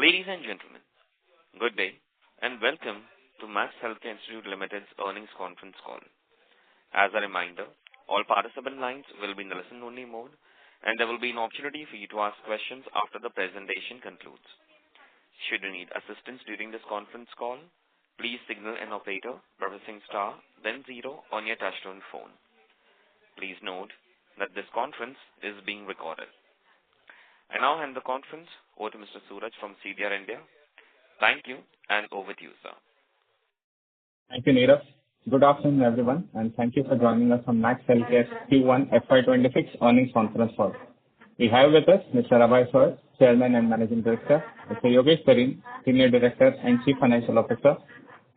Ladies and gentlemen, good day and welcome to Max Healthcare Institute Limited's earnings conference call. As a reminder, all participant lines will be in the listen-only mode, and there will be an opportunity for you to ask questions after the presentation concludes. Should you need assistance during this conference call, please signal an operator by pressing star, then 0 on your touchtone phone. Please note that this conference is being recorded. I now hand the conference over to Mr. Suraj from CDR India. Thank you, and over to you, sir. Thank you, Neerav. Good afternoon, everyone, and thank you for joining us on Max Healthcare's Q1 FY26 earnings conference call. We have with us Mr. Abhay Soi, Chairman and Managing Director, Mr. Yogesh Sareen, Senior Director and Chief Financial Officer,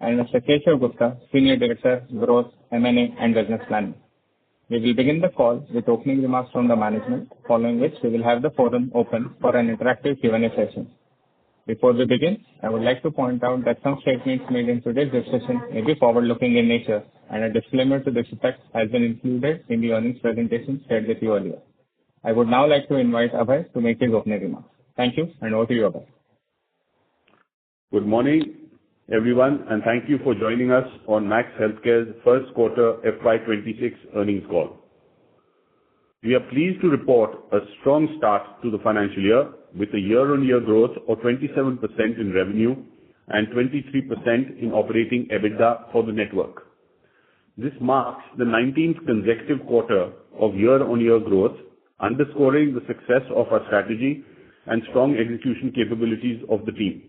and Mr. Keshav Gupta, Senior Director, Growth, M&A and Business Planning. We will begin the call with opening remarks from the management, following which we will have the forum open for an interactive Q&A session. Before we begin, I would like to point out that some statements made in today's discussion may be forward-looking in nature, and a disclaimer to this effect has been included in the earnings presentation shared with you earlier. I would now like to invite Abhay to make his opening remarks. Thank you, and over to you, Abhay. Good morning, everyone, and thank you for joining us on Max Healthcare's first quarter FY26 earnings call. We are pleased to report a strong start to the financial year with a year-on-year growth of 27% in revenue and 23% in operating EBITDA for the network. This marks the 19th consecutive quarter of year-on-year growth, underscoring the success of our strategy and strong execution capabilities of the team.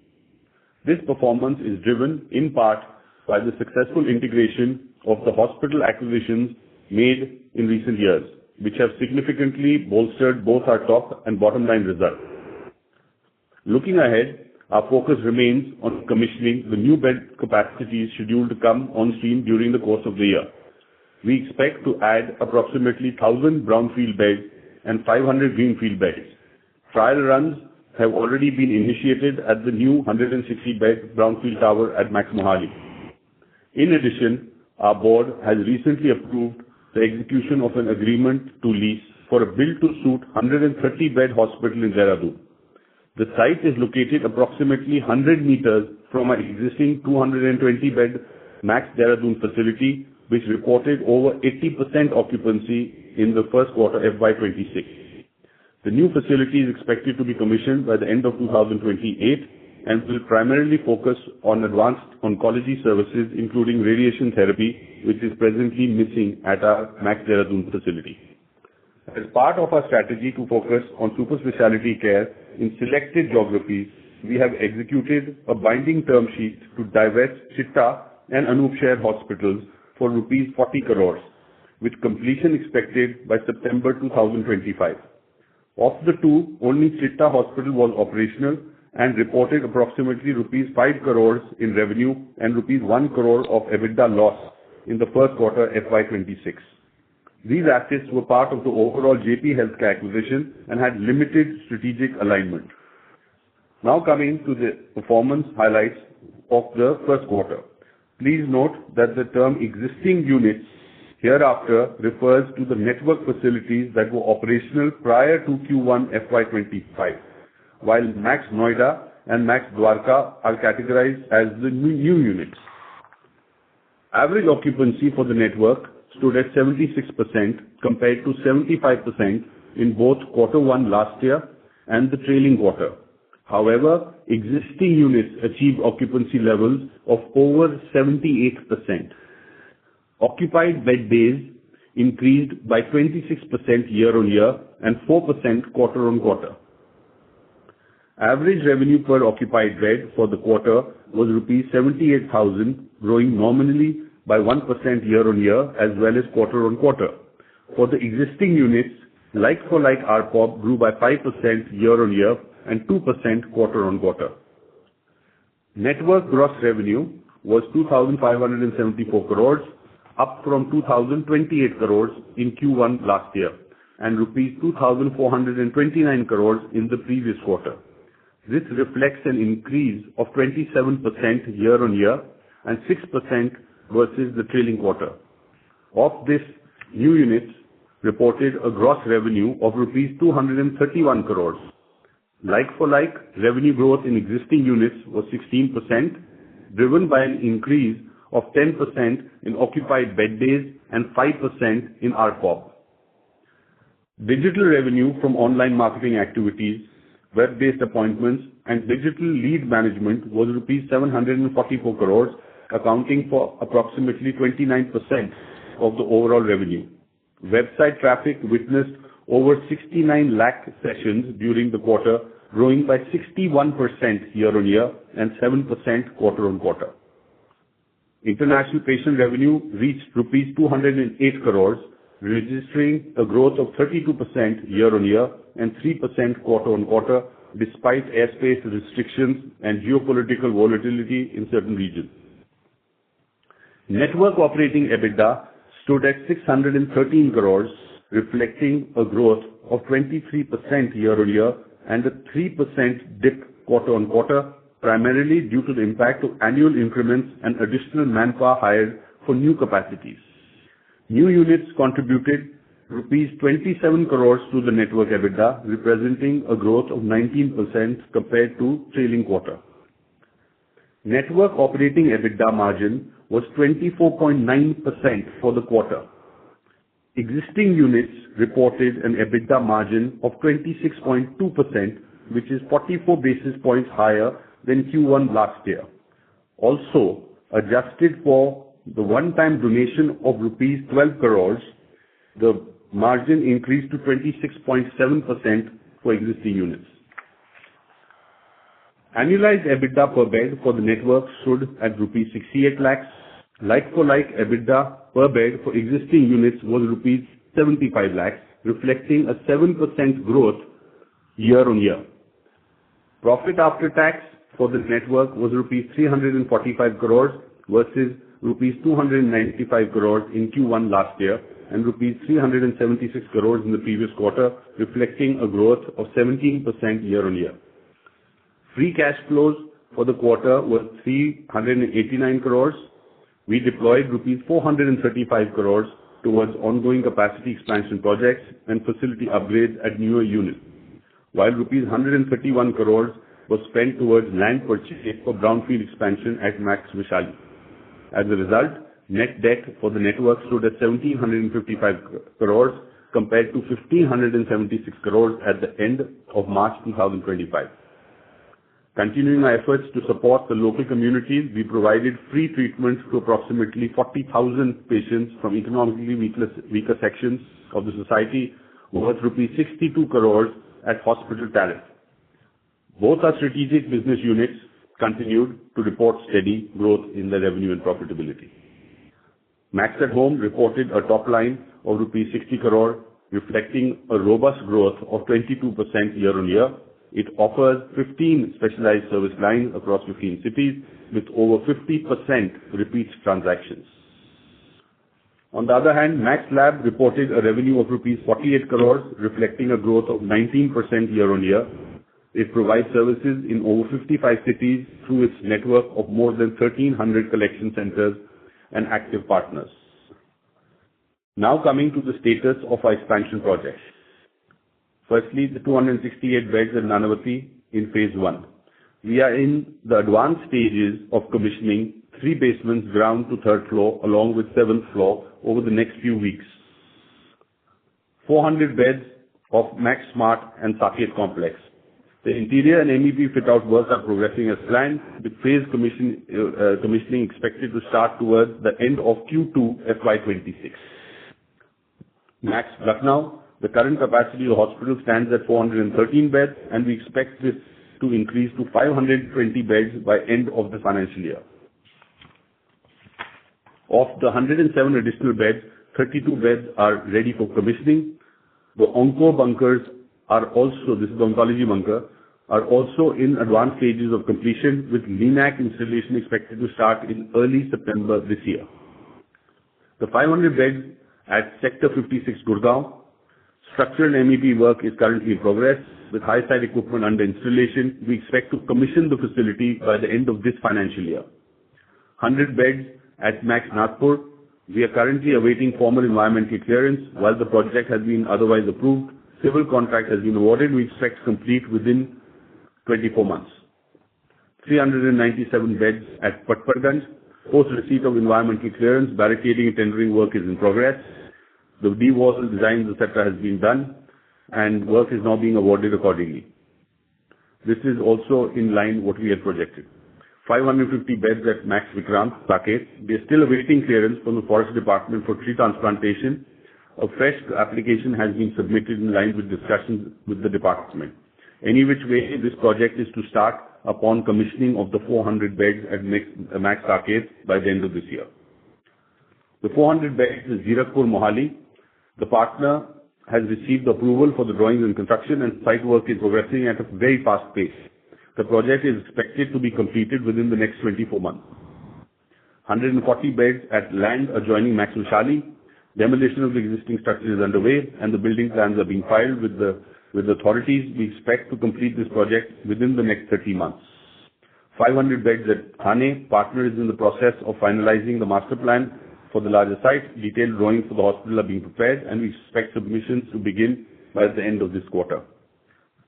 This performance is driven in part by the successful integration of the hospital acquisitions made in recent years, which have significantly bolstered both our top and bottom line results. Looking ahead, our focus remains on commissioning the new bed capacities scheduled to come on stream during the course of the year. We expect to add approximately 1,000 brownfield beds and 500 greenfield beds. Trial runs have already been initiated at the new 160-bed brownfield tower at Max Mohali. In addition, our board has recently approved the execution of an agreement to lease for a build-to-suit 130-bed hospital in Dehradun. The site is located approximately 100 meters from our existing 220-bed Max Dehradun facility, which reported over 80% occupancy in the first quarter FY26. The new facility is expected to be commissioned by the end of 2028 and will primarily focus on advanced oncology services, including radiation therapy, which is presently missing at our Max Dehradun facility. As part of our strategy to focus on super specialty care in selected geographies, we have executed a binding term sheet to divest Chitta and Anoop hospitals for rupees 40 crores, with completion expected by September 2025. Of the two, only Chitta Hospital was operational and reported approximately rupees 5 crores in revenue and rupees 1 crore of EBITDA loss in the first quarter FY26. These assets were part of the overall JP Healthcare acquisition and had limited strategic alignment. Now coming to the performance highlights of the first quarter. Please note that the term existing units hereafter refers to the network facilities that were operational prior to Q1 FY25, while Max Noida and Max Dwarka are categorized as the new units. Average occupancy for the network stood at 76% compared to 75% in both Q1 last year and the trailing quarter. However, existing units achieved occupancy levels of over 78%. Occupied bed days increased by 26% year-on-year and 4% quarter-on-quarter. Average revenue per occupied bed for the quarter was rupees 78,000, growing nominally by 1% year-on-year as well as quarter-on-quarter. For the existing units, like-for-like ARPOB grew by 5% year-on-year and 2% quarter-on-quarter. Network gross revenue was 2,574 crores, up from 2,028 crores in Q1 last year, and rupees 2,429 crores in the previous quarter. This reflects an increase of 27% year-on-year and 6% versus the trailing quarter. Of this, new units reported a gross revenue of rupees 231 crores. Like-for-like revenue growth in existing units was 16%, driven by an increase of 10% in occupied bed days and 5% in ARPOB. Digital revenue from online marketing activities, web-based appointments, and digital lead management was rupees 744 crores, accounting for approximately 29% of the overall revenue. Website traffic witnessed over 69 lakh sessions during the quarter, growing by 61% year-on-year and 7% quarter-on-quarter. International patient revenue reached rupees 208 crores, registering a growth of 32% year-on-year and 3% quarter-on-quarter, despite airspace restrictions and geopolitical volatility in certain regions. Network operating EBITDA stood at 613 crores, reflecting a growth of 23% year-on-year and a 3% dip quarter-on-quarter, primarily due to the impact of annual increments and additional manpower hired for new capacities. New units contributed rupees 27 crores to the network EBITDA, representing a growth of 19% compared to trailing quarter. Network operating EBITDA margin was 24.9% for the quarter. Existing units reported an EBITDA margin of 26.2%, which is 44 basis points higher than Q1 last year. Also, adjusted for the one-time donation of rupees 12 crores, the margin increased to 26.7% for existing units. Annualized EBITDA per bed for the network stood at rupees 68 lakhs. Like-for-like EBITDA per bed for existing units was rupees 75 lakhs, reflecting a 7% growth year-on-year. Profit after tax for the network was rupees 345 crores versus rupees 295 crores in Q1 last year and rupees 376 crores in the previous quarter, reflecting a growth of 17% year-on-year. Free cash flows for the quarter were 389 crores. We deployed rupees 435 crores towards ongoing capacity expansion projects and facility upgrades at newer units, while rupees 131 crores was spent towards land purchase for brownfield expansion at Max Vaishali. As a result, net debt for the network stood at 1,755 crores compared to 1,576 crores at the end of March 2025. Continuing our efforts to support the local communities, we provided free treatment to approximately 40,000 patients from economically weaker sections of the society, worth rupees 62 crores at hospital tariff. Both our strategic business units continued to report steady growth in their revenue and profitability. Max at Home reported a top line of rupees 60 crore, reflecting a robust growth of 22% year-on-year. It offers 15 specialized service lines across 15 cities with over 50% repeat transactions. On the other hand, Max Lab reported a revenue of rupees 48 crores, reflecting a growth of 19% year-on-year. It provides services in over 55 cities through its network of more than 1,300 collection centers and active partners. Now coming to the status of our expansion projects. Firstly, the 268 beds at Nanavati in phase 1. We are in the advanced stages of commissioning 3 basements ground to 3rd floor along with 7th floor over the next few weeks. 400 beds of Max Smart and Saket complex. The interior and MEP fit-out works are progressing as planned, with phase commissioning expected to start towards the end of Q2 FY26. Max Lucknow. The current capacity of the hospital stands at 413 beds, and we expect this to increase to 520 beds by end of the financial year. Of the 107 additional beds, 32 beds are ready for commissioning. The onco bunkers are also, this is the oncology bunker, are also in advanced stages of completion, with LINAC installation expected to start in early September this year. The 500 beds at Sector 56 Gurgaon. Structural MEP work is currently in progress. With high-side equipment under installation, we expect to commission the facility by the end of this financial year. 100 beds at Max Nagpur. We are currently awaiting formal environmental clearance. While the project has been otherwise approved, civil contract has been awarded. We expect to complete within 24 months. 397 beds at Patparganj. Post receipt of environmental clearance, barricading and tendering work is in progress. The D-wall designs, etc. has been done, and work is now being awarded accordingly. This is also in line what we had projected. 550 beds at Max Vikrant, Saket. We are still awaiting clearance from the Forest Department for tree transplantation. A fresh application has been submitted in line with discussions with the department. Any which way, this project is to start upon commissioning of the 400 beds at Max Saket by the end of this year. The 400 beds is Zirakpur, Mohali. The partner has received approval for the drawings and construction, and site work is progressing at a very fast pace. The project is expected to be completed within the next 24 months. 140 beds at land adjoining Max Vaishali. Demolition of the existing structure is underway, and the building plans are being filed with the authorities. We expect to complete this project within the next 30 months. 500 beds at Thane. Partner is in the process of finalizing the master plan for the larger site. Detailed drawings for the hospital are being prepared, and we expect submissions to begin by the end of this quarter.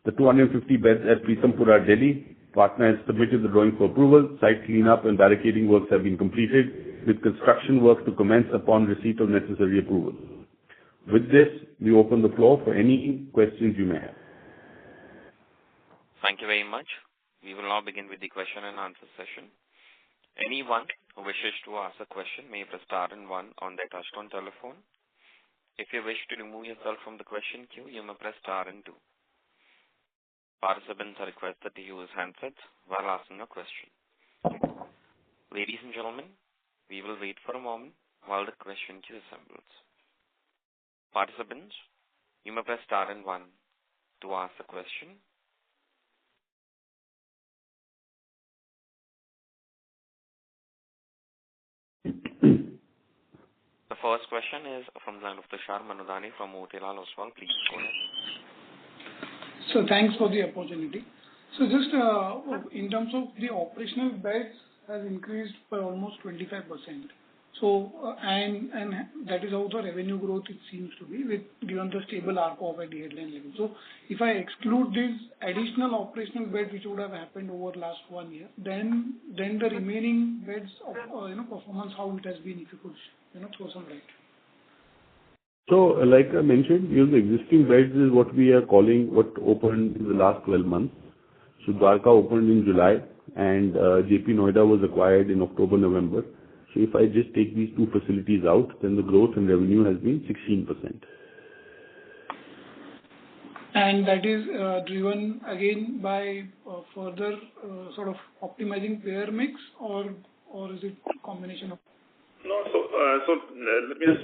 The 250 beds at Pritampura, Delhi. Partner has submitted the drawing for approval. Site cleanup and barricading works have been completed, with construction work to commence upon receipt of necessary approval. With this, we open the floor for any questions you may have. Thank you very much. We will now begin with the question and answer session. Anyone who wishes to ask a question may press star and one on their touchtone telephone. If you wish to remove yourself from the question queue, you may press star and two. Participants are requested to use handsets while asking a question. Ladies and gentlemen, we will wait for a moment while the question queue assembles. Participants, you may press star and one to ask a question. The first question is from the line of Tushar Manudhane from Motilal Oswal. Please go ahead. So thanks for the opportunity. So just in terms of the operational beds has increased by almost 25%. So and that is how the revenue growth it seems to be with given the stable ARPOB at the headline level. So if I exclude these additional operational beds which would have happened over last 1 year, then the remaining beds of performance, how it has been, if you could throw some light. So, like I mentioned, the existing beds is what we are calling what opened in the last 12 months. So Dwarka opened in July, and JP Noida was acquired in October, November. So if I just take these two facilities out, then the growth in revenue has been 16%. And that is driven again by further sort of optimizing payer mix, or is it a combination of? No, so let me just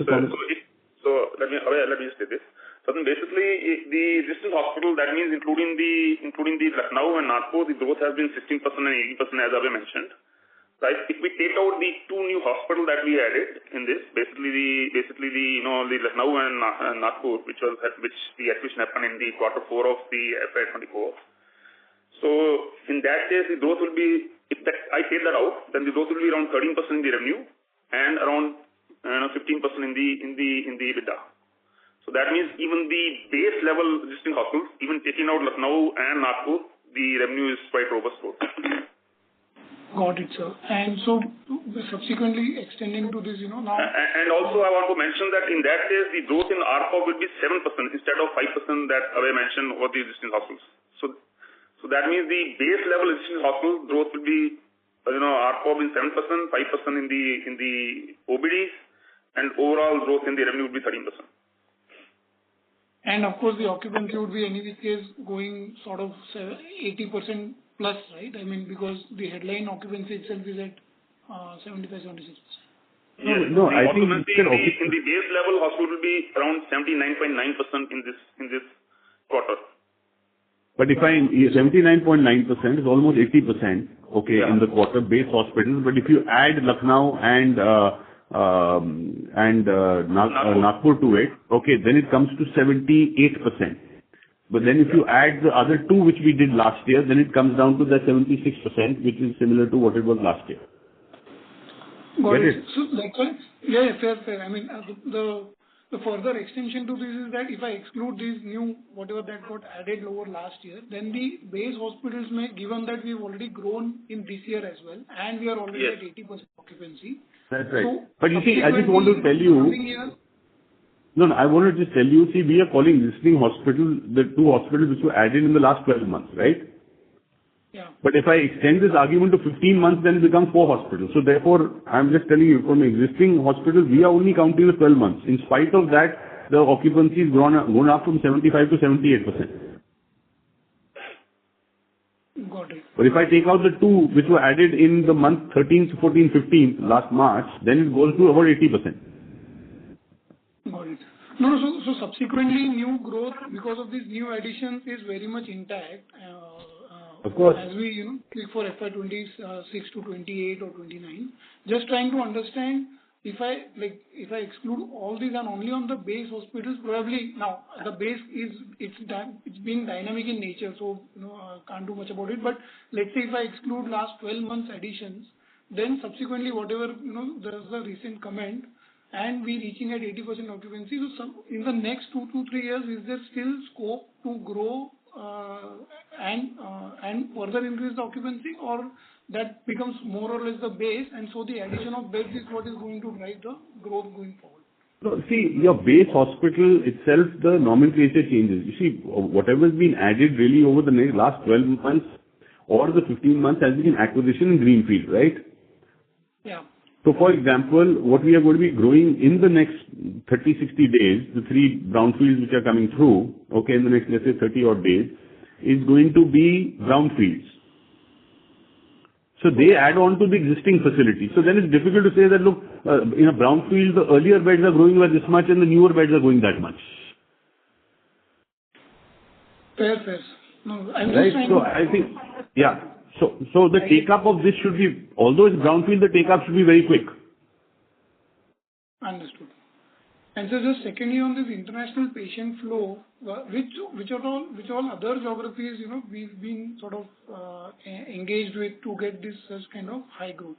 say this. So then basically, the existing hospital, that means including the Lucknow and Nagpur, the growth has been 16% and 18%, as Abhay mentioned. Right? If we take out the two new hospitals that we added in this, basically the Lucknow and Nagpur, which the acquisition happened in the quarter 4 of the FY24. So in that case, the growth will be, I take that out, then the growth will be around 13% in the revenue and around 15% in the EBITDA. So that means even the base level existing hospitals, even taking out Lucknow and Nagpur, the revenue is quite robust growth. Got it, sir. And so subsequently extending to this, now. And also I want to mention that in that case, the growth in ARPOB will be 7% instead of 5% that Abhay mentioned over the existing hospitals. So that means the base level existing hospital growth will be, ARPOB in 7%, 5% in the OBDs, and overall growth in the revenue will be 13%. And of course, the occupancy would be any case going sort of 80% plus, right? I mean, because the headline occupancy itself is at 75-76%. Yes. No, I think in the base level hospital will be around 79.9% in this quarter. But if 79.9% is almost 80%, okay, in the quarter base hospitals. But if you add Lucknow and Nagpur to it, okay, then it comes to 78%. But then if you add the other two which we did last year, then it comes down to the 76%, which is similar to what it was last year. Got it. So that's why, fair. I mean, the The further extension to this is that if I exclude these new, whatever that got added over last year, then the base hospitals may, given that we've already grown in this year as well, and we are already Yes. at 80% occupancy. That's right. So But you see, I just want to tell you, coming year, no, I want to just tell you, see, we are calling existing hospital, the 2 hospitals which were added in the last 12 months, right? yeah, But if I extend this argument to 15 months, then it becomes 4 hospitals. So therefore, I'm just telling you, from existing hospitals, we are only counting the 12 months. In spite of that, the occupancy has gone up from 75 to 78%. got it. But if I take out the 2 which were added in the month 13th, 14th, 15th, last March, then it goes to about 80%. Got it. No, so subsequently, new growth because of these new additions is very much intact. Of course. As we, click for FY 26 to 28 or 29. Just trying to understand, if I exclude all these and only on the base hospitals, probably now the base it's being dynamic in nature, so, can't do much about it. But let's say if I exclude last 12 months additions, then subsequently, whatever, there is a recent comment, and we reaching at 80% occupancy. So in the next 2 to 3 years, is there still scope to grow and further increase the occupancy, or that becomes more or less the base, and so the addition of beds is what is going to drive the growth going forward? No, see, your base hospital itself, the nomenclature changes. You see, whatever has been added really over the last 12 months or the 15 months has been acquisition in greenfield, right? Yeah. So for example, what we are going to be growing in the next 30, 60 days, the 3 brownfields which are coming through, okay, in the next, let's say 30 odd days, is going to be brownfields. So they add on to the existing facility. So then it's difficult to say that, look, in a brownfield, the earlier beds are growing by this much and the newer beds are going that much. Fair. No, I'm just Right? trying So to... I think, yeah. So the take-up of this should be, although it's brownfield, the take-up should be very quick. Understood. And so just secondly, on this international patient flow, which all other geographies, we've been sort of engaged with to get this such kind of high growth?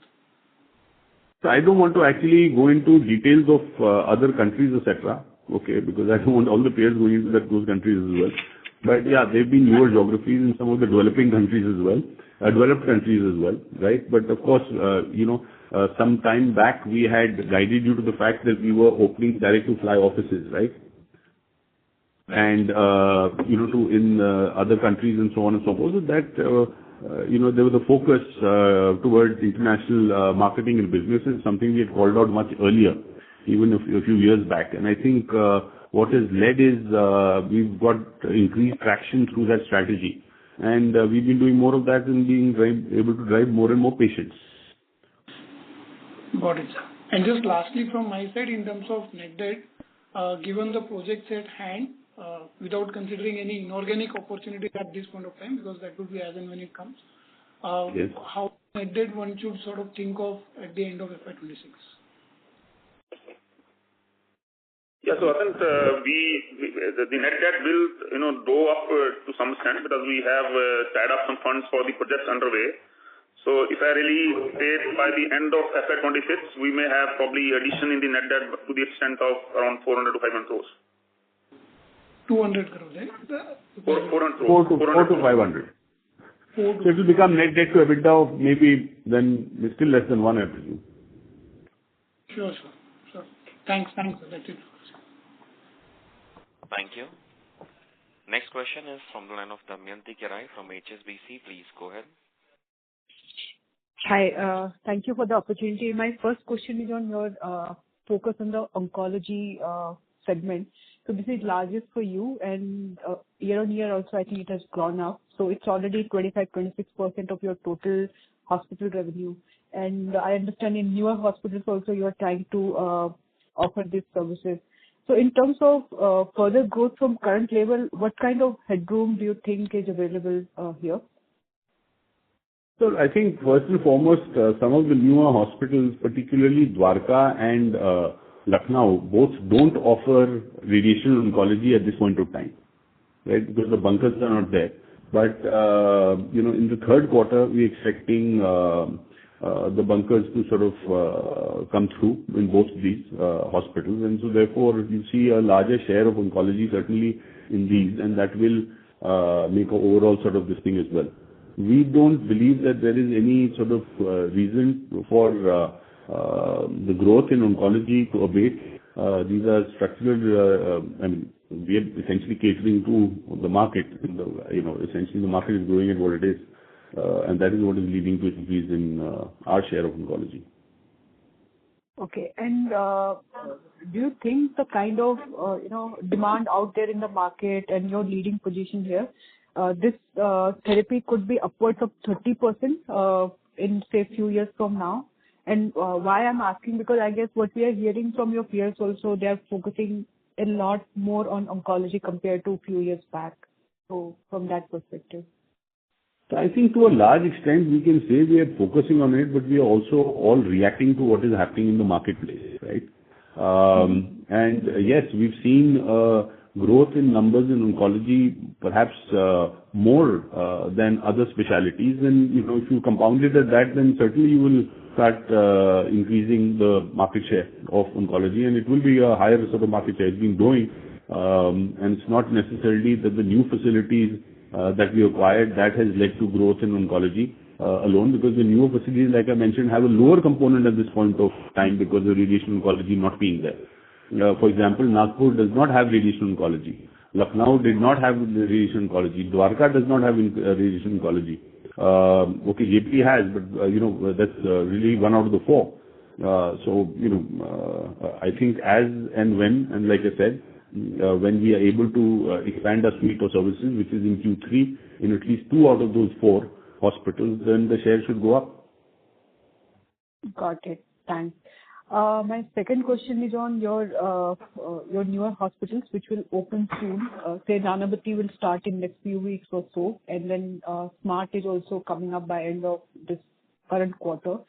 So I don't want to actually go into details of other countries, etc. Okay, because I don't want all the players going into those countries as well. But yeah, they've been newer geographies in some of the developing countries as well, developed countries as well, right? But of course, some time back we had guided you to the fact that we were opening direct-to-fly offices, right? And in other countries and so on and so forth. So that there was a focus towards international marketing and business is something we had called out much earlier, even a few years back. And I think what has led is we've got increased traction through that strategy. And we've been doing more of that and being able to drive more and more patients. Got it, sir. And just lastly from my side, in terms of net debt, given the projects at hand, without considering any inorganic opportunity at this point of time, because that will be as and when it comes, Yes. how net debt one should sort of think of at the end of FY 26? Yeah, so I think the net debt will, go up to some extent because we have tied up some funds for the projects underway. So if I really say by the end of FY 26, we may have probably addition in the net debt to the extent of around 400 to 500 crores. 200 crores, right? 400 crores. 4 to 500. 4 to... So it will become net debt to EBITDA of maybe then still less than 1, I presume. Sure. Thanks, sir. That's it. Thank you. Next question is from the line of Damayanti Kerai from HSBC. Please go ahead. Hi, thank you for the opportunity. My first question is on your focus on the oncology segment. So this is largest for you, and year on year also I think it has grown up. So it's already 25-26% of your total hospital revenue. And I understand in newer hospitals also you are trying to offer these services. So in terms of further growth from current level, what kind of headroom do you think is available here? So I think first and foremost, some of the newer hospitals, particularly Dwarka and Lucknow, both don't offer radiation oncology at this point of time, right? Because the bunkers are not there. But in the third quarter, we're expecting the bunkers to sort of come through in both these hospitals. And so therefore, you see a larger share of oncology certainly in these, and that will make an overall sort of this thing as well. We don't believe that there is any sort of reason for the growth in oncology to abate. These are structural, I mean, we are essentially catering to the market. Essentially the market is growing at what it is. And that is what is leading to increase in our share of oncology. Okay. And do you think the kind of, demand out there in the market and your leading position here, this therapy could be upwards of 30% in, say, few years from now? And why I'm asking, because I guess what we are hearing from your peers also, they are focusing a lot more on oncology compared to a few years back. So from that perspective. So I think to a large extent we can say we are focusing on it, but we are also all reacting to what is happening in the marketplace, right? And yes, we've seen growth in numbers in oncology, perhaps more than other specialities. And if you compound it at that, then certainly you will start increasing the market share of oncology, and it will be a higher sort of market share. It's been growing, and it's not necessarily that the new facilities that we acquired that has led to growth in oncology alone, because the newer facilities, like I mentioned, have a lower component at this point of time because of radiation oncology not being there. For example, Nagpur does not have radiation oncology. Lucknow did not have radiation oncology. Dwarka does not have radiation oncology. Okay, JP has, but that's really 1 out of the 4. I think as and when, and like I said, when we are able to expand our suite of services, which is in Q3, in at least 2 out of those 4 hospitals, then the share should go up. Got it. Thanks. My second question is on your newer hospitals, which will open soon. Say Nanavati will start in next few weeks or so, and then Smart is also coming up by end of this current quarter.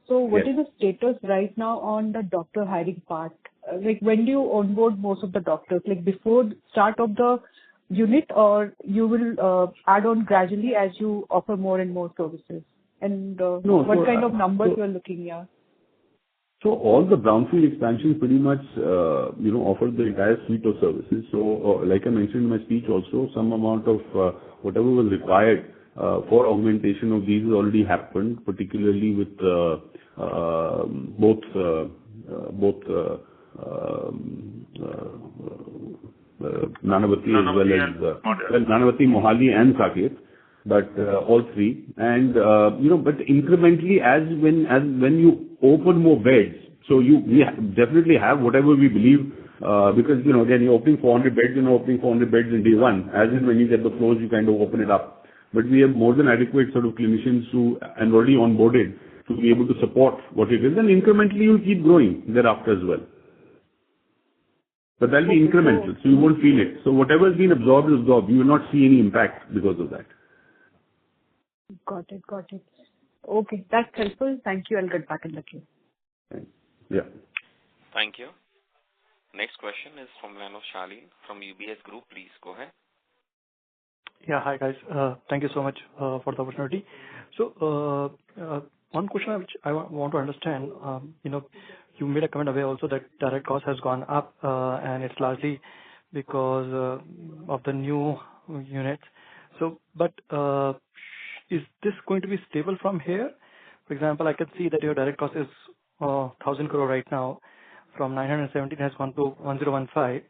So what is the status right now on the doctor hiring part? Like when do you onboard most of the doctors? Like before start of the unit, or you will add on gradually as you offer more and more services? And what kind of numbers you are looking at? So all the brownfield expansions pretty much, offer the entire suite of services. So like I mentioned in my speech also, some amount of whatever was required for augmentation of these has already happened, particularly with both Nanavati as well as Nanavati, Mohali and Saket, but all 3. And but incrementally as when you open more beds, so we definitely have whatever we believe, because again you're opening 400 beds, opening 400 beds in day 1. As in when you get the floors, you kind of open it up. But we have more than adequate sort of clinicians who and already onboarded to be able to support what it is, and incrementally you'll keep growing thereafter as well. But that'll be incremental, so you won't feel it. So whatever has been absorbed is absorbed. You will not see any impact because of that. Got it. Okay, that's helpful. Thank you. I'll get back in the queue. Thanks. Yeah. Thank you. Next question is from line of Shalin from UBS Group. Please go ahead. Yeah, hi guys. Thank you so much for the opportunity. So one question which I want to understand, you made a comment away also that direct cost has gone up, and it's largely because of the new units. So, but is this going to be stable from here? For example, I can see that your direct cost is 1,000 crore right now. From 917 has gone to 1015.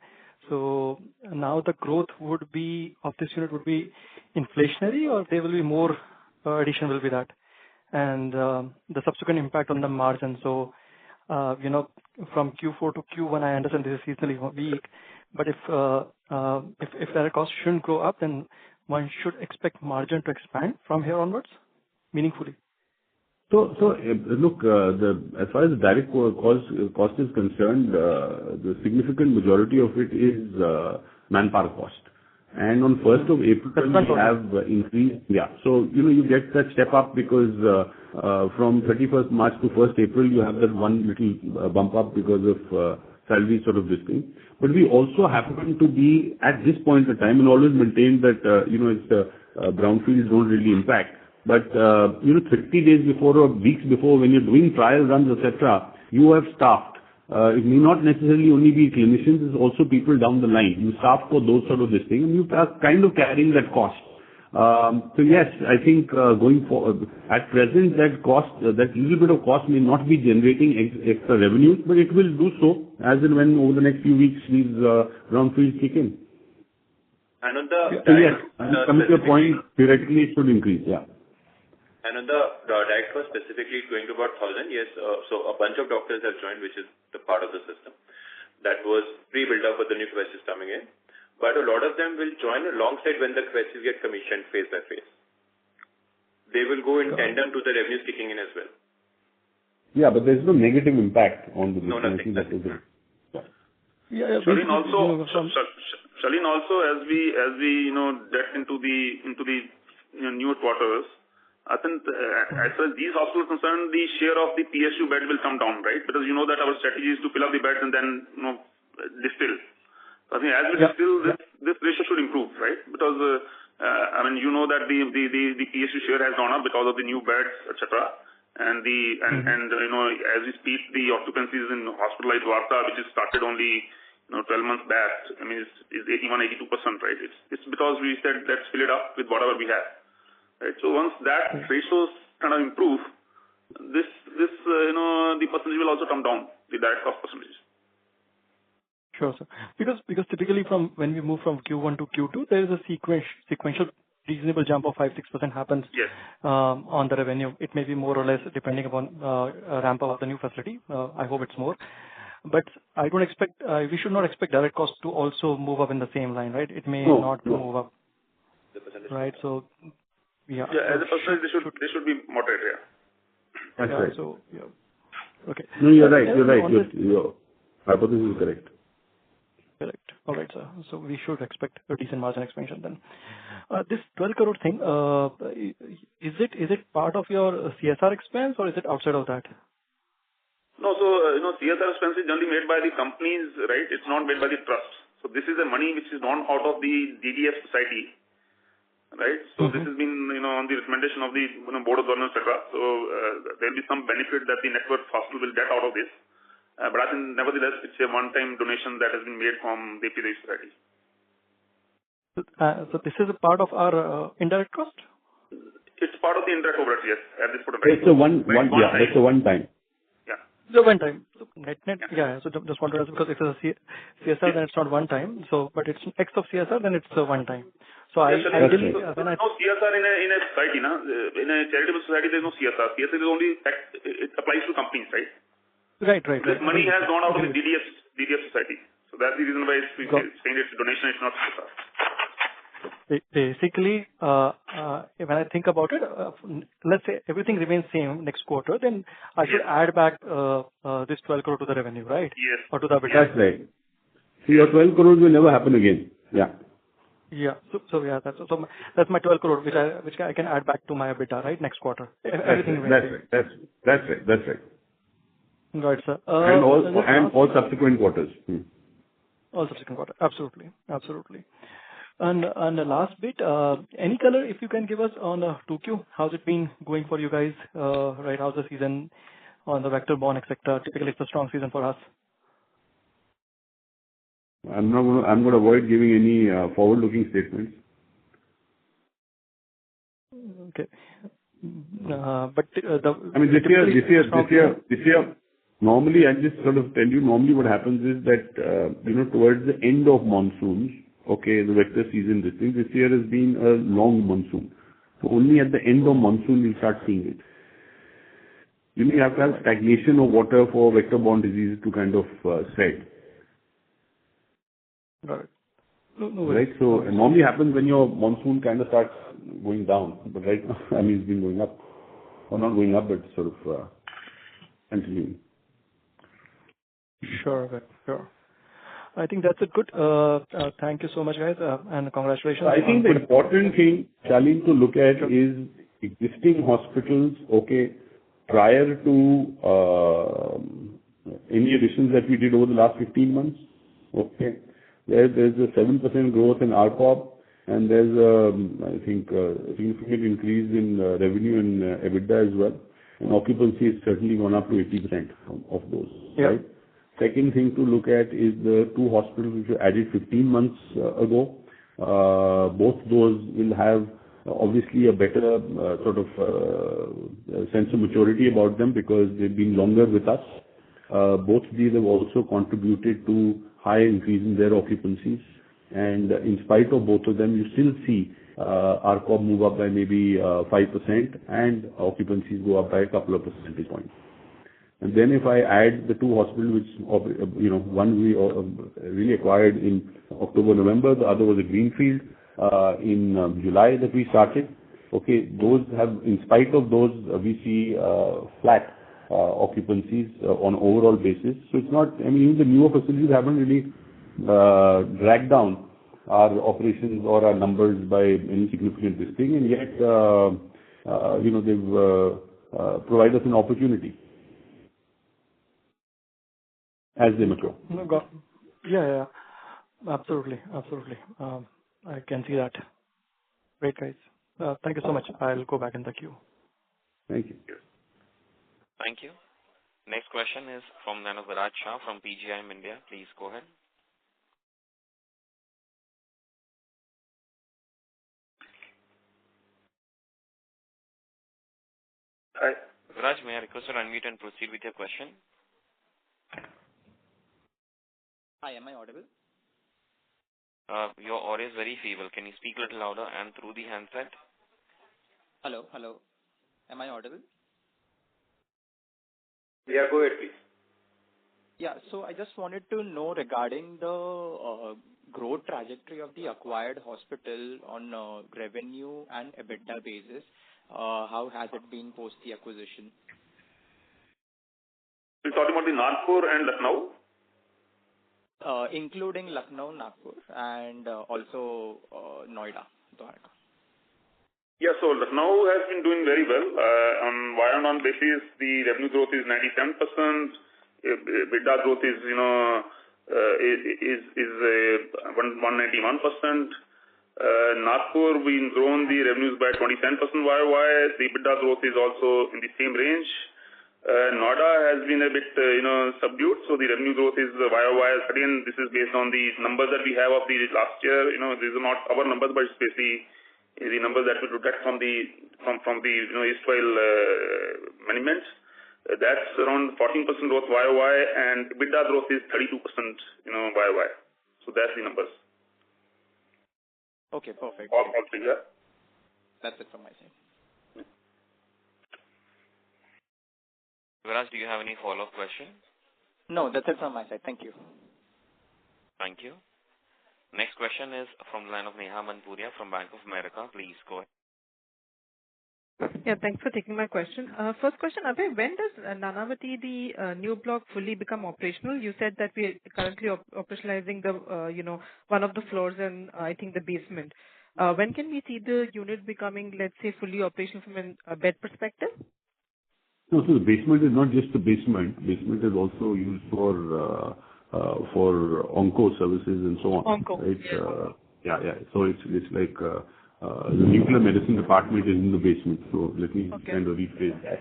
So now the growth would be of this unit would be inflationary, or there will be more addition will be that, and the subsequent impact on the margin. So from Q4 to Q1, I understand this is seasonally weak, but if direct cost shouldn't go up, then one should expect margin to expand from here onwards meaningfully. So look, as far as the direct cost is concerned, the significant majority of it is manpower cost. And on 1st of April, we have increased. Yeah. So, you get that step up because from 31st March to 1st April, you have that one little bump up because of salary sort of this thing. But we also happen to be at this point in time and always maintain that, it's brownfields don't really impact. But 30 days before or weeks before, when you're doing trial runs, etc., you have staffed. It may not necessarily only be clinicians, it's also people down the line. You staff for those sort of this thing, and you are kind of carrying that cost. So yes, I think going forward, at present, that cost, that little bit of cost may not be generating extra revenues, but it will do so as and when over the next few weeks these brownfields kick in. And on the so yes, coming to your point, theoretically it should increase, yeah. And on the direct cost specifically, it's going to about 1,000. Yes, so a bunch of doctors have joined, which is the part of the system that was pre-built up with the new capacities coming in. But a lot of them will join alongside when the capacities get commissioned phase by phase. They will go in tandem to the revenues kicking in as well. Yeah, but there's no negative impact on the business. No, nothing. Shalin also, as we get into the newer quarters, I think as far as these hospitals are concerned, the share of the PSU bed will come down, right? Because you know that our strategy is to fill up the beds and then distill. So I think as we distill, this ratio should improve, right? Because you know that the PSU share has gone up because of the new beds, etc. And as we speak, the occupancies in hospital like Dwarka, which is started only 12 months back, I mean, is 81-82%, right? It's because we said let's fill it up with whatever we have. Right. So once that ratios kind of improve, the percentage will also come down, the direct cost percentage. Sure, sir. Because typically from when we move from Q1 to Q2, there is a sequential reasonable jump of 5-6% happens on the revenue. It may be more or less depending upon ramp up of the new facility. I hope it's more. But I don't expect, we should not expect direct costs to also move up in the same line, right? It may not move up. Right. So, as a percentage, they should be moderate, That's right. So, okay. No, you're right. Your hypothesis is correct. Correct. All right, sir. So we should expect a decent margin expansion then. This 12 crore thing, is it part of your CSR expense or is it outside of that? No, so CSR expense is generally made by the companies, right? It's not made by the trust. So this is the money which is drawn out of the DDF society. Right. So this has been, on the recommendation of the board of governors, etc. So there will be some benefit that the network hospital will get out of this. But I think nevertheless, it's a one-time donation that has been made from the PDI society. So this is a part of our indirect cost? It's part of the indirect overhead, yes. At this point of time. It's a one time. Yeah. So one time. So net. Yeah. So just want to ask because if it's a CSR, then it's not one time. So, but it's X of CSR, then it's a one time. So there's no CSR in a society, in a charitable society. There's no CSR. CSR is only it applies to companies, right? Right. This money has gone out of the DDF society. So that's the reason why it's saying it's donation. It's not CSR. Basically, when I think about it, let's say everything remains same next quarter, then I should add back this 12 crore to the revenue, right? Yes. Or to the EBITDA. That's right. So your 12 crores will never happen again. Yeah. Yeah. So that's my 12 crore, which I can add back to my EBITDA, right? Next quarter. Everything remains same. That's right. Right, sir. And all subsequent quarters. All subsequent quarters. Absolutely. And the last bit, any color if you can give us on 2Q, how's it been going for you guys? Right, how's the season on the vector-borne, etc.? Typically, it's a strong season for us. I'm going to avoid giving any forward-looking statements. Okay. But this year, normally I just sort of tell you. Normally, what happens is that towards the end of monsoons. Okay, the vector season this year has been a long monsoon. So only at the end of monsoon you'll start seeing it. You have to have stagnation of water for vector-borne diseases to kind of spread. Right. Right. So it normally happens when your monsoon kind of starts going down. But right now, it's been going up. Or not going up, but sort of continuing. Sure. I think that's it. Good. Thank you so much, guys, and congratulations. I think the important thing, Shalin, to look at is existing hospitals, okay, prior to any additions that we did over the last 15 months, okay, there's a 7% growth in ARPOB and there's, I think, a significant increase in revenue and EBITDA as well. And occupancy has certainly gone up to 80% of those, right? Second thing to look at is the two hospitals which were added 15 months ago. Both those will have obviously a better sort of sense of maturity about them because they've been longer with us. Both these have also contributed to high increase in their occupancies. And in spite of both of them, you still see ARPOB move up by maybe 5% and occupancies go up by a couple of percentage points. And then if I add the two hospitals, which, one we really acquired in October, November, the other was a greenfield in July that we started. Okay, those have, in spite of those, we see flat occupancies on overall basis. So it's not, I mean, even the newer facilities haven't really dragged down our operations or our numbers by any significant this thing, and yet, they've provided us an opportunity as they mature. Yeah. Absolutely. I can see that. Great, guys. Thank you so much. I'll go back in the queue. Thank you. Thank you. Next question is from Viraj Shah from PGIM India. Please go ahead. Hi. Viraj, may I request you to unmute and proceed with your question? Hi, am I audible? Your audio is very feeble. Can you speak a little louder and through the handset? Hello. Am I audible? Yeah, go ahead, please. Yeah, so I just wanted to know regarding the growth trajectory of the acquired hospital on revenue and EBITDA basis. How has it been post the acquisition? You're talking about the Nagpur and Lucknow? Including Lucknow, Nagpur, and also Noida, Dwarka. Yeah, so Lucknow has been doing very well. On Y-on-Y basis, the revenue growth is 97%. EBITDA growth is, is 191%. Nagpur, we've grown the revenues by 27% YOY. The EBITDA growth is also in the same range. Noida has been a bit, subdued. So the revenue growth is YOY. Again, this is based on the numbers that we have of the last year. These are not our numbers, but it's basically the numbers that we look at from the erstwhile management. That's around 14% growth YOY, and EBITDA growth is 32%, YOY. So that's the numbers. Okay, perfect. All together. That's it from my side. Viraj, do you have any follow-up question? No, that's it from my side. Thank you. Thank you. Next question is from the line of Neha Manpuria from Bank of America. Please go ahead. Yeah, thanks for taking my question. First question, Abhay, when does Nanavati, the new block, fully become operational? You said that we are currently operationalizing the, one of the floors and I think the basement. When can we see the unit becoming, let's say, fully operational from a bed perspective? No, so the basement is not just the basement. Basement is also used for onco services and so on. Onco. Right? Yeah. So it's like the nuclear medicine department is in the basement. So let me kind of rephrase that.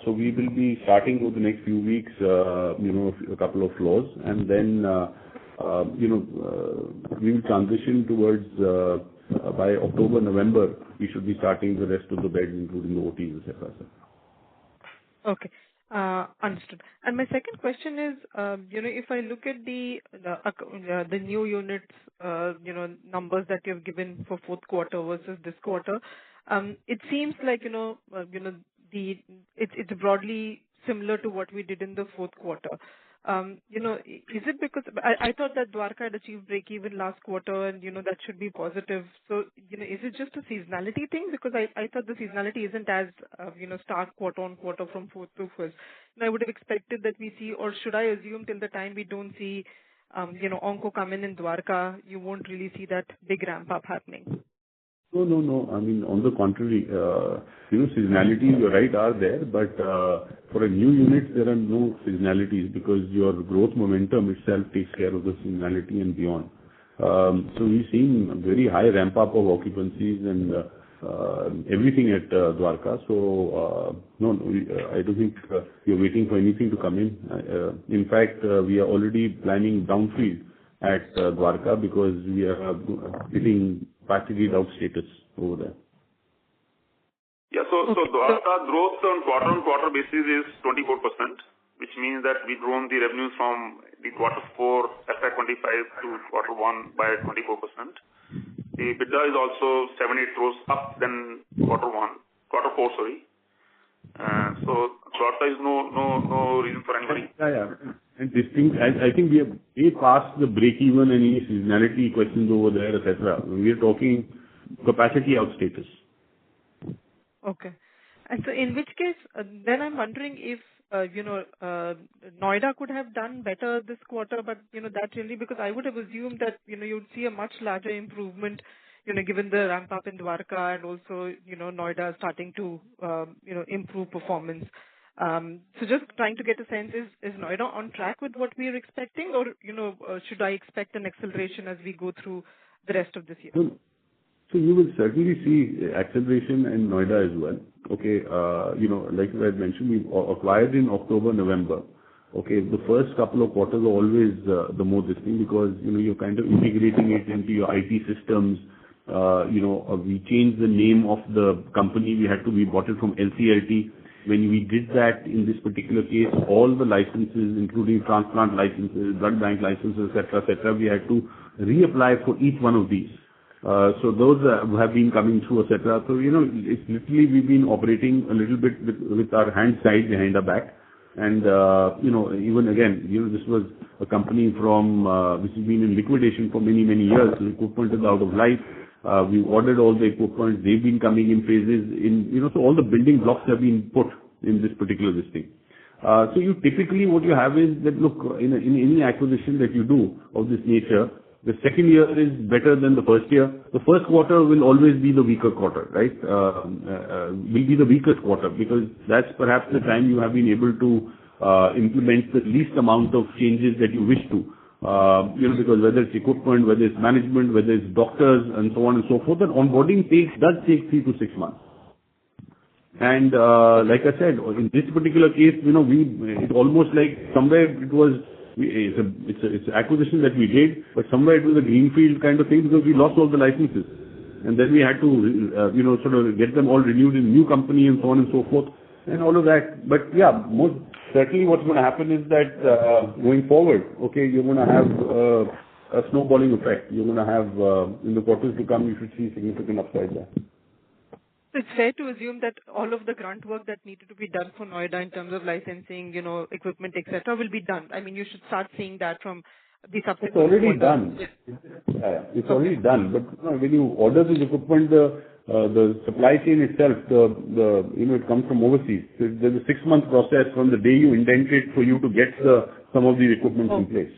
So we will be starting over the next few weeks, a couple of floors, and then we will transition towards by October, November. We should be starting the rest of the beds, including the OTs, etc. Okay. Understood. And my second question is, if I look at the new units, numbers that you've given for fourth quarter versus this quarter, it seems like, it's broadly similar to what we did in the fourth quarter. Is it because I thought that Dwarka had achieved break even last quarter and, that should be positive. So, is it just a seasonality thing? Because I thought the seasonality isn't as, stark quarter on quarter from fourth to first. And I would have expected that we see, or should I assume till the time we don't see, onco come in Dwarka, you won't really see that big ramp up happening? No. I mean, on the contrary, seasonalities, you're right, are there, but for a new unit, there are no seasonalities because your growth momentum itself takes care of the seasonality and beyond. So we've seen very high ramp up of occupancies and everything at Dwarka. So no, I don't think you're waiting for anything to come in. In fact, we are already planning downfield at Dwarka because we are hitting factory out status over there. Yeah. So Dwarka growth on quarter-on-quarter basis is 24%, which means that we've grown the revenues from the quarter 4 FY25 to quarter 1 by 24%. The EBITDA is also 7-8 crores up than quarter 4, sorry. So Dwarka is no reason for anybody. Yeah. And this thing, I think we have way past the break-even and any seasonality questions over there, etc. We are talking capacity out status. Okay. And so in which case, then I'm wondering if, Noida could have done better this quarter, but, that really, because I would have assumed that, you'd see a much larger improvement, given the ramp up in Dwarka and also, Noida starting to, improve performance. So just trying to get a sense, is Noida on track with what we are expecting, or, should I expect an acceleration as we go through the rest of this year? So you will certainly see acceleration in Noida as well. Okay, like I had mentioned, we acquired in October, November. Okay, the first couple of quarters are always the more distinct because you're kind of integrating it into your IT systems. We changed the name of the company. We bought it from LCLT. When we did that in this particular case, all the licenses, including transplant licenses, blood bank licenses, etc., we had to reapply for each one of these. So those have been coming through, etc. So, it's literally we've been operating a little bit with our hands tied behind our back. And, even again, this was a company from, which has been in liquidation for many, many years. The equipment is out of life. We've ordered all the equipment. They've been coming in phases so all the building blocks have been put in this particular listing. So you typically, what you have is that, look, in any acquisition that you do of this nature, the second year is better than the first year. The first quarter will always be the weaker quarter, right? Will be the weakest quarter because that's perhaps the time you have been able to implement the least amount of changes that you wish to. Because whether it's equipment, whether it's management, whether it's doctors and so on and so forth, that onboarding does take 3 to 6 months. And like I said, in this particular case, it's almost like somewhere it was. It's an acquisition that we did, but somewhere it was a greenfield kind of thing because we lost all the licenses. And then we had to, sort of get them all renewed in new company and so on and so forth and all of that. But yeah, most certainly what's going to happen is that going forward, okay, you're going to have a snowballing effect. You're going to have, in the quarters to come, you should see significant upside there. It's fair to assume that all of the grunt work that needed to be done for Noida in terms of licensing, equipment, etc., will be done. I mean, you should start seeing that from the subsequent. It's already done. Yeah, it's already done. But when you order this equipment, the supply chain itself, it comes from overseas. So there's a 6-month process from the day you indent it for you to get some of these equipment in place.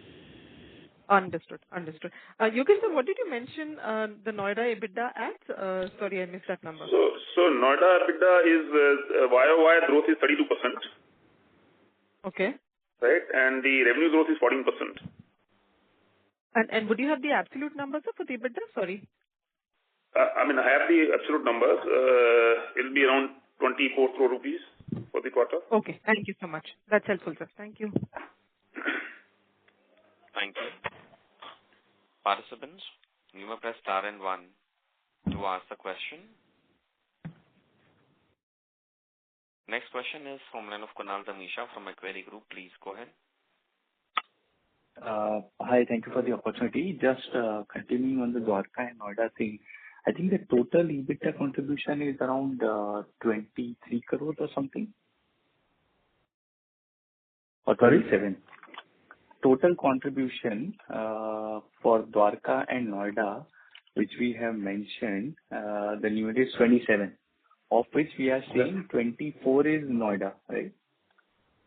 Understood. Yogesh sir, what did you mention the Noida EBITDA at? Sorry, I missed that number. So Noida EBITDA is YOY growth is 32%. Okay. Right, and the revenue growth is 14%. And would you have the absolute numbers for the EBITDA? Sorry. I have the absolute numbers. It'll be around 24 crore rupees for the quarter. Okay, thank you so much. That's helpful, sir. Thank you. Thank you. Participants, you may press star and 1 to ask the question. Next question is from line of Kunal Dhamesha from Macquarie Group. Please go ahead. Hi, thank you for the opportunity. Just continuing on the Dwarka and Noida thing, I think the total EBITDA contribution is around 23 crores or something? Or 27? Total contribution for Dwarka and Noida, which we have mentioned, the unit is 27, of which we are saying 24 is Noida, right?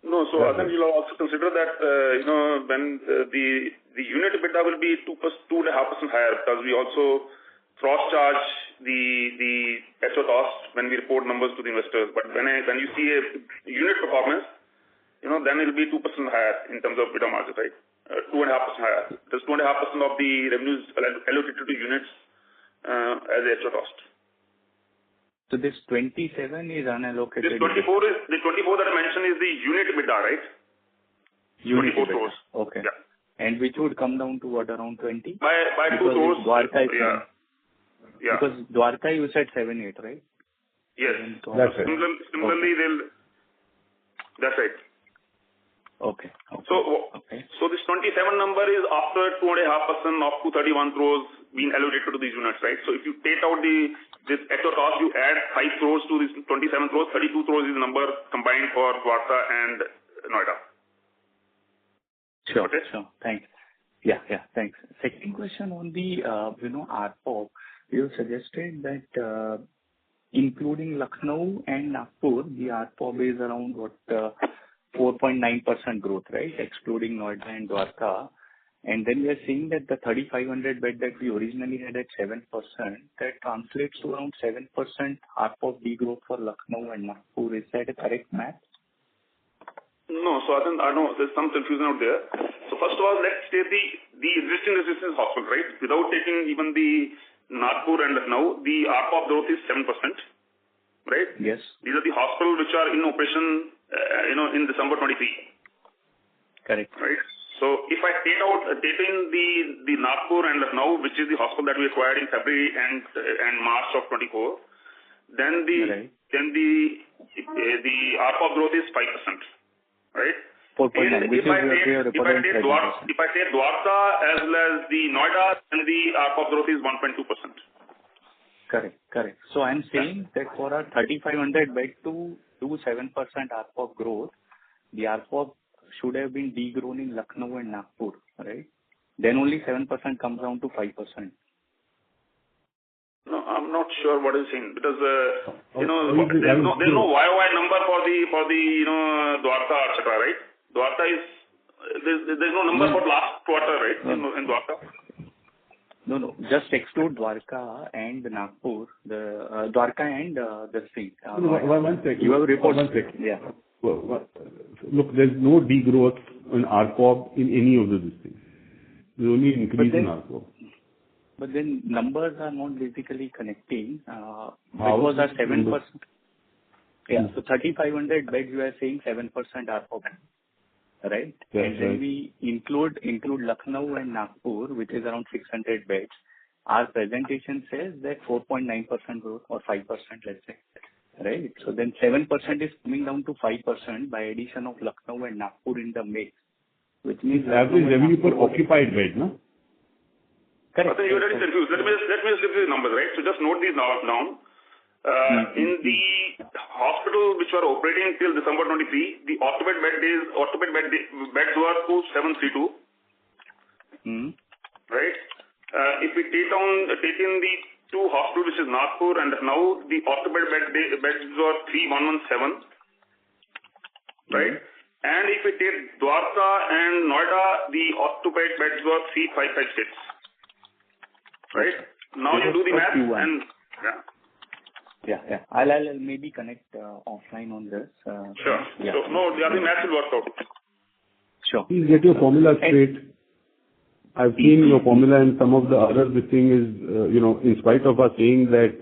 No, so I think you'll also consider that, when the unit EBITDA will be 2.5% higher because we also cross-charge the extra cost when we report numbers to the investors. But when you see a unit performance, then it will be 2% higher in terms of EBITDA margin, right? 2.5% higher. That's 2.5% of the revenues allocated to units as extra cost. So this 27 is unallocated. This 24 that I mentioned is the unit EBITDA, right? Unit 24 EBITDA. crores. Okay. Yeah. And which would come down to what, around 20? By 2 crores. Dwarka is Yeah. Because Dwarka you said 7, 8, right? Yes. That's right. Similarly, that's right. Okay. So this 27 number is after 2.5% of 231 crores being allocated to these units, right? So if you take out this extra cost, you add 5 crores to this 27 crores, 32 crores is the number combined for Dwarka and Noida. Sure. Okay? Sure. Thanks. Yeah. Thanks. Second question on the, ARPOB. You suggested that, including Lucknow and Nagpur, the ARPOB is around 4.9% growth, right? Excluding Noida and Dwarka. And then we are seeing that the 3,500 bed that we originally had at 7%, that translates to around 7% ARPOB degrowth for Lucknow and Nagpur. Is that a correct math? No. So I know there's some confusion out there. So first of all, let's take the existing resistance hospital, right? Without taking even the Nagpur and Lucknow, the ARPOB growth is 7%, right? Yes. These are the hospitals which are in operation, in December 23. Correct. Right. So if I take in the Nagpur and Lucknow, which is the hospital that we acquired in February and March of 24, then the ARPOB growth is 5%, right? 4.9, which is what we are reporting. If I take Dwarka as well as the Noida, then the ARPOB growth is 1.2%. Correct. So I'm saying that for our 3,500 bed to do 7% ARPOB growth, the ARPOB should have been degrown in Lucknow and Nagpur, right? Then only 7% comes down to 5%. No, I'm not sure what you're saying because there's no YOY number for the Dwarka, etc., right? Dwarka is there's no number for last quarter, right? In Dwarka. No. Just exclude Dwarka and Nagpur, the Dwarka and the thing. One second. You have reported. 1 second. Yeah. Look, there's no degrowth in ARPOB in any of these things. There's only increase in ARPOB. But then numbers are not basically connecting. Because our 7%. Yeah. So 3,500 beds, you are saying 7% ARPOB. Right? Yes, and then we include Lucknow and Nagpur, which is around 600 beds. Our presentation says that 4.9% growth or 5%, let's say. Right? So then 7% is coming down to 5% by addition of Lucknow and Nagpur in the mix, which means average revenue per occupied bed, no? Correct. I think you're already confused. Let me just give you the numbers, right? So just note these down. In the hospital which were operating till December 23, the occupied beds were 2,732. Right? If we take in the two hospitals, which is Nagpur and now the occupied beds were 3,117. Right? And if we take Dwarka and Noida, the occupied beds were 3,556. Right? Now you do the math and Yeah. I'll maybe connect offline on this. Sure. Yeah. So, no, the other math will work out. Sure. Please get your formula straight. I've seen your formula and some of the other this thing is, in spite of us saying that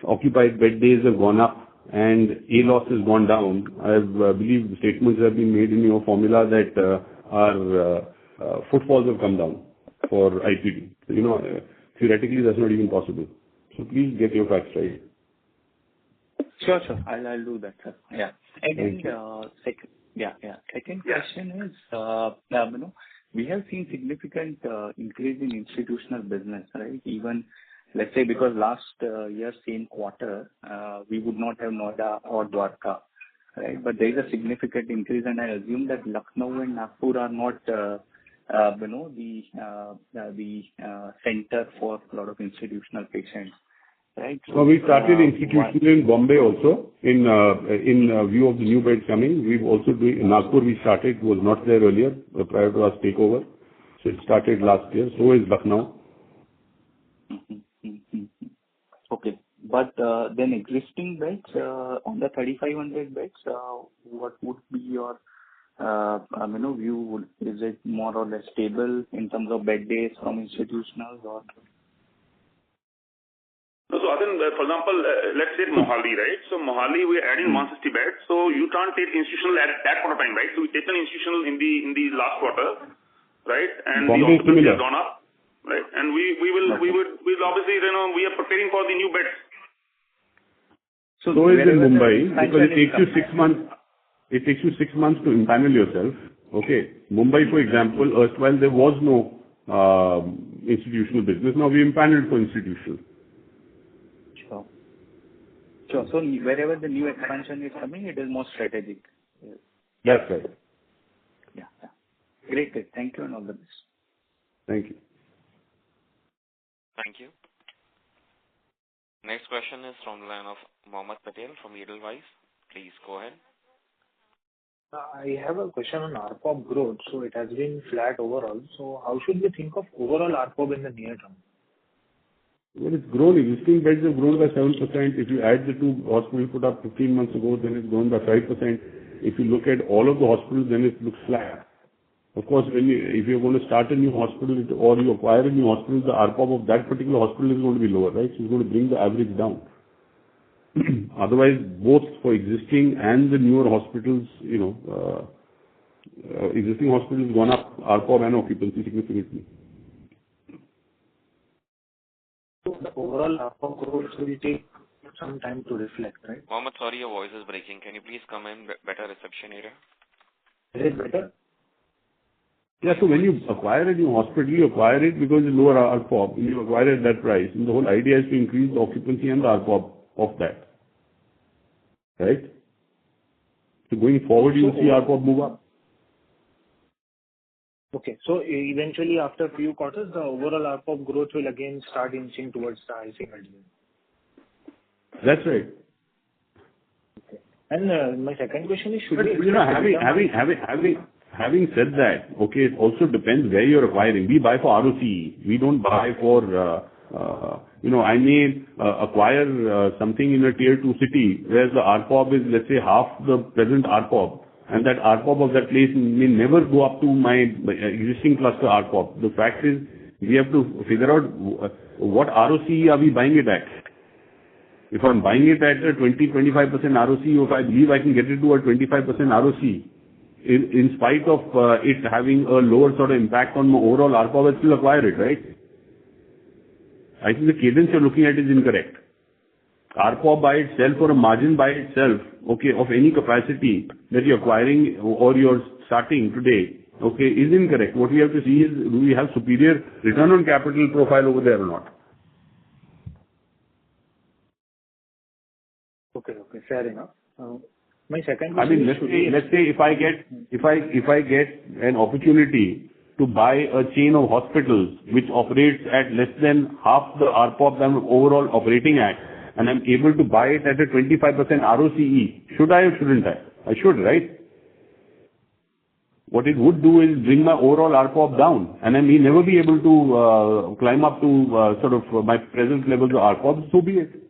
occupied bed days have gone up and A-loss has gone down, I believe statements have been made in your formula that our footfalls have come down for IPD. So, theoretically that's not even possible. So please get your facts right. Sure. I'll do that, sir. Yeah. And then second question is, we have seen significant increase in institutional business, right? Even let's say because last year same quarter we would not have Noida or Dwarka, right? But there is a significant increase, and I assume that Lucknow and Nagpur are not the center for a lot of institutional patients. Right. So we started institutional in Bombay also in view of the new beds coming. We've also in Nagpur we started, was not there earlier prior to our takeover. So it started last year. So is Lucknow. Okay. But then existing beds on the 3,500 beds, what would be your view? Is it more or less stable in terms of bed days from institutionals or? So Atin, for example, let's say Mohali, right? So Mohali, we're adding 160 beds. So you can't take institutional at that point of time, right? So we take an institutional in the last quarter, right? And the occupancy has gone up, right? And we'll obviously, we are preparing for the new beds. So is in Mumbai, because it takes you 6 months. It takes you 6 months to impanel yourself. Okay. Mumbai, for example, erstwhile there was no institutional business. Now we impaneled for institutional. Sure. So wherever the new expansion is coming, it is more strategic. That's right. Yeah. Great. Thank you and all the best. Thank you. Thank you. Next question is from the line of Mohammed Patel from Edelweiss. Please go ahead. I have a question on ARPOB growth. So it has been flat overall. So how should we think of overall ARPOB in the near term? Well, it's grown. Existing beds have grown by 7%. If you add the two hospitals put up 15 months ago, then it's grown by 5%. If you look at all of the hospitals, then it looks flat. Of course, if you're going to start a new hospital or you acquire a new hospital, the ARPOB of that particular hospital is going to be lower, right? So it's going to bring the average down. Otherwise, both for existing and the newer hospitals, existing hospitals gone up ARPOB and occupancy significantly. So the overall ARPOB growth will take some time to reflect, right? Mohammed, sorry, your voice is breaking. Can you please come in better reception area? Is it better? Yeah, so when you acquire a new hospital, you acquire it because it's lower ARPOB. You acquire it at that price. And the whole idea is to increase the occupancy and the ARPOB of that. Right? So going forward, you'll see ARPOB move up. Okay. So eventually, after a few quarters, the overall ARPOB growth will again start inching towards the high single digit. That's right. Okay. And my second question is, should we having said that, okay, it also depends where you're acquiring. We buy for ROCE. We don't buy for, I may acquire something in a tier 2 city where the ARPOB is, let's say, half the present ARPOB. And that ARPOB of that place may never go up to my existing cluster ARPOB. The fact is, we have to figure out what ROCE are we buying it at. If I'm buying it at a 20-25% ROCE, if I believe I can get it to a 25% ROCE, in spite of it having a lower sort of impact on my overall ARPOB, I still acquire it, right? I think the cadence you're looking at is incorrect. ARPOB by itself or a margin by itself, okay, of any capacity that you're acquiring or you're starting today, okay, is incorrect. What we have to see is, do we have superior return on capital profile over there or not? Okay, fair enough. My second question is, let's say if I get an opportunity to buy a chain of hospitals which operates at less than half the ARPOB I'm overall operating at, and I'm able to buy it at a 25% ROCE, should I or shouldn't I? I should, right? What it would do is bring my overall ARPOB down, and I may never be able to climb up to sort of my present levels of ARPOB, so be it.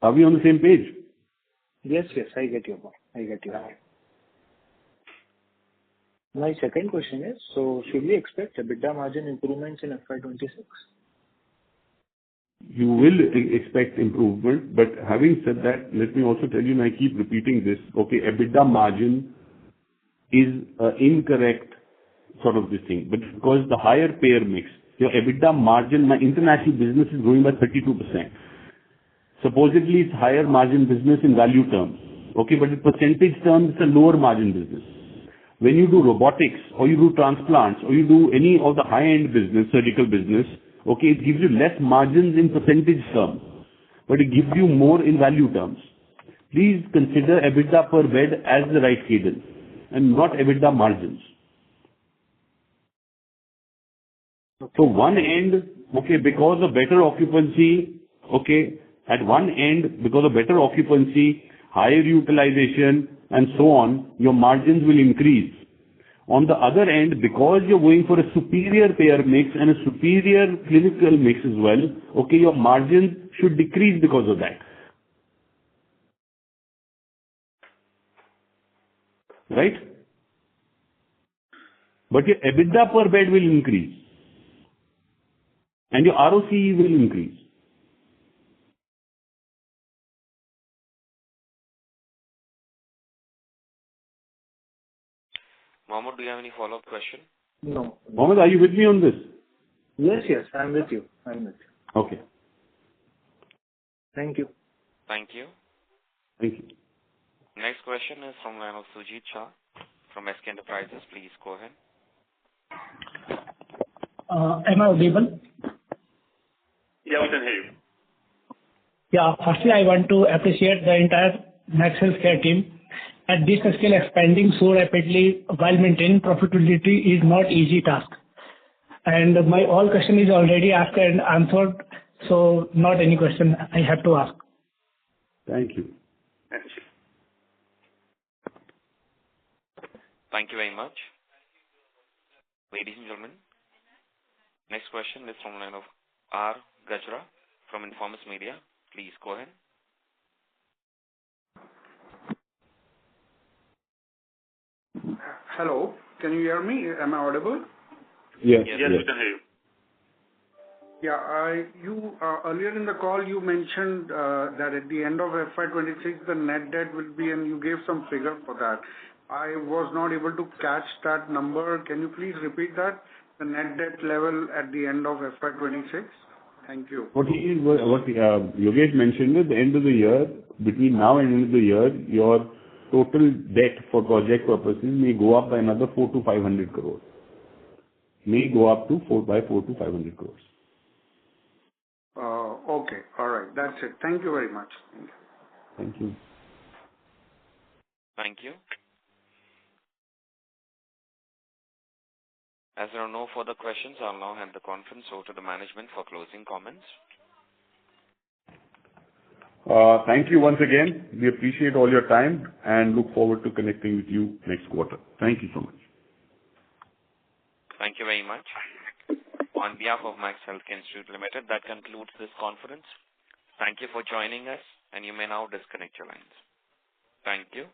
Are we on the same page? Yes, I get your point. My second question is, so should we expect EBITDA margin improvements in FY26? You will expect improvement, but having said that, let me also tell you, and I keep repeating this, okay, EBITDA margin is incorrect sort of this thing, but because the higher payer mix, your EBITDA margin, my international business is growing by 32%. Supposedly it's higher margin business in value terms, okay, but in percentage terms it's a lower margin business. When you do robotics or you do transplants or you do any of the high-end business, surgical business, okay, it gives you less margins in percentage terms, but it gives you more in value terms. Please consider EBITDA per bed as the right cadence and not EBITDA margins. So one end, okay, because of better occupancy, okay, at one end, because of better occupancy, higher utilization, and so on, your margins will increase. On the other end, because you're going for a superior payer mix and a superior clinical mix as well, okay, your margins should decrease because of that. Right? But your EBITDA per bed will increase and your ROCE will increase. Mohammed, do you have any follow-up question? No. Mohammed, are you with me on this? Yes, I'm with you. Okay. Thank you. Thank you. Thank you. Next question is from line of Sujit Shah from SK Enterprises. Please go ahead. Am I audible? Yeah, we can hear you. Yeah. Firstly, I want to appreciate the entire Max Healthcare team. At this scale, expanding so rapidly while maintaining profitability is not easy task. And my all question is already asked and answered, so not any question I have to ask. Thank you. Thank you very much. Ladies and gentlemen, next question is from line of R. Gajra from Informus Media. Please go ahead. Hello, can you hear me? Am I audible? Yes, we can hear you. Yeah, you earlier in the call you mentioned that at the end of FY26 the net debt will be, and you gave some figure for that. I was not able to catch that number. Can you please repeat that? The net debt level at the end of FY26? Thank you. What Yogesh mentioned is the end of the year, between now and end of the year, your total debt for project purposes may go up by another 400 to 500 crores. May go up to 400 to 500 crores. Okay, all right. That's it. Thank you very much. Thank you. Thank you. As there are no further questions, I'll now hand the conference over to the management for closing comments. Thank you once again. We appreciate all your time and look forward to connecting with you next quarter. Thank you so much. Thank you very much. On behalf of Max Healthcare Institute Limited, that concludes this conference. Thank you for joining us, and you may now disconnect your lines. Thank you.